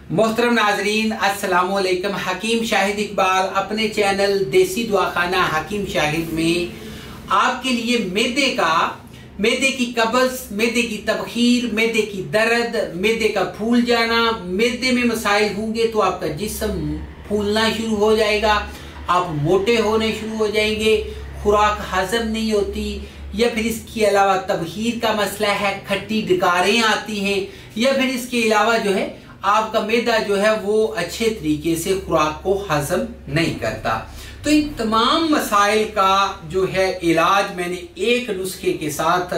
मोहतरम नाजरीन, अस्सलाम वालेकुम। हकीम शाहिद इकबाल अपने चैनल देसी दुआखाना हकीम शाहिद में आपके लिए मैदे की कब्ज, मैदे की तबखीर, मैदे की दर्द, मैदे का फूल जाना, मैदे में मसाइल होंगे तो आपका जिस्म फूलना शुरू हो जाएगा, आप मोटे होने शुरू हो जाएंगे, खुराक हजम नहीं होती, या फिर इसके अलावा तबखीर का मसला है, खट्टी डकारें आती हैं, या फिर इसके अलावा जो है आपका मैदा जो है वो अच्छे तरीके से खुराक को हजम नहीं करता। तो इन तमाम मसाइल का जो है इलाज मैंने एक नुस्खे के साथ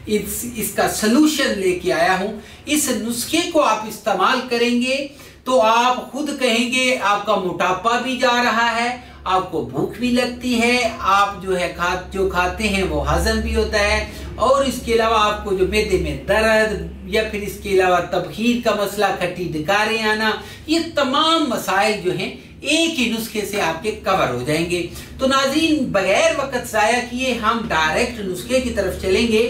इसका सलूशन लेके आया हूं। इस नुस्खे को आप इस्तेमाल करेंगे तो आप खुद कहेंगे आपका मोटापा भी जा रहा है, आपको भूख भी लगती है, आप जो है जो खाते हैं वो हजम भी होता है, और इसके अलावा आपको जो मैदे में दर्द या फिर इसके अलावा तबखीर का मसला, खट्टी डकारें आना, ये तमाम मसाइल जो हैं एक ही नुस्खे से आपके कवर हो जाएंगे। तो नाज़रीन, बगैर वक्त ज़ाया किए हम डायरेक्ट नुस्खे की तरफ चलेंगे।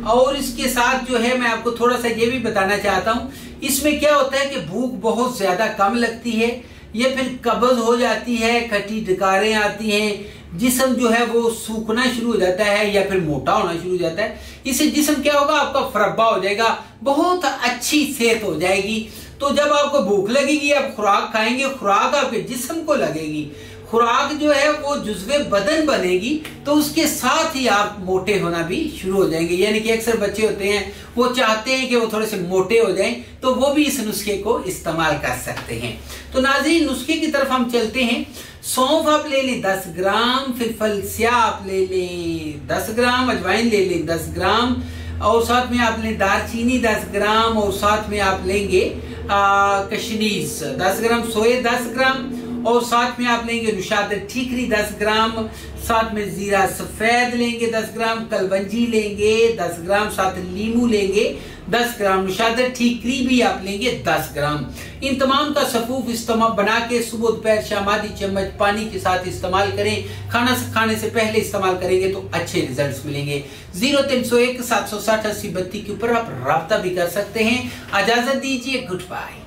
और इसके साथ जो है मैं आपको थोड़ा सा ये भी बताना चाहता हूँ, इसमें क्या होता है कि भूख बहुत ज्यादा कम लगती है, या फिर कब्ज हो जाती है, खट्टी डकारें आती हैं, जिस्म जो है वो सूखना शुरू हो जाता है या फिर मोटा होना शुरू हो जाता है। इससे जिस्म क्या होगा, आपका फरब्बा हो जाएगा, बहुत अच्छी सेहत हो जाएगी। तो जब आपको भूख लगेगी, आप खुराक खाएंगे, खुराक आपके जिस्म को लगेगी, खुराक जो है वो जुज़्वे बदन बनेगी, तो उसके साथ ही आप मोटे होना भी शुरू हो जाएंगे। यानी कि अक्सर बच्चे होते हैं वो चाहते हैं कि वो थोड़े से मोटे हो जाएं, तो वो भी इस नुस्खे को इस्तेमाल कर सकते हैं। तो नाज़रीन, नुस्खे की तरफ हम चलते हैं। सौंफ आप ले लें 10 ग्राम, फिर फल स्याह आप ले लें 10 ग्राम, अजवाइन ले लें 10 ग्राम, और साथ में आप लें दालचीनी 10 ग्राम, और साथ में आप लेंगे कशनीज 10 ग्राम, सोए 10 ग्राम, और साथ में आप लेंगे रुशाद ठीकरी 10 ग्राम, साथ में जीरा सफेद लेंगे 10 ग्राम, कलवंजी लेंगे 10 ग्राम, साथ लीमू लेंगे 10 ग्राम, रुशाद ठीकरी भी आप लेंगे 10 ग्राम। इन तमाम का सफूफ इस्तेमाल बना के सुबह दोपहर शाम आधी चम्मच पानी के साथ इस्तेमाल करें। खाना खाने से पहले इस्तेमाल करेंगे तो अच्छे रिजल्ट्स मिलेंगे। 0301 760 80 32 के ऊपर आप राब्ता भी कर सकते हैं। इजाजत दीजिए, गुड बाय।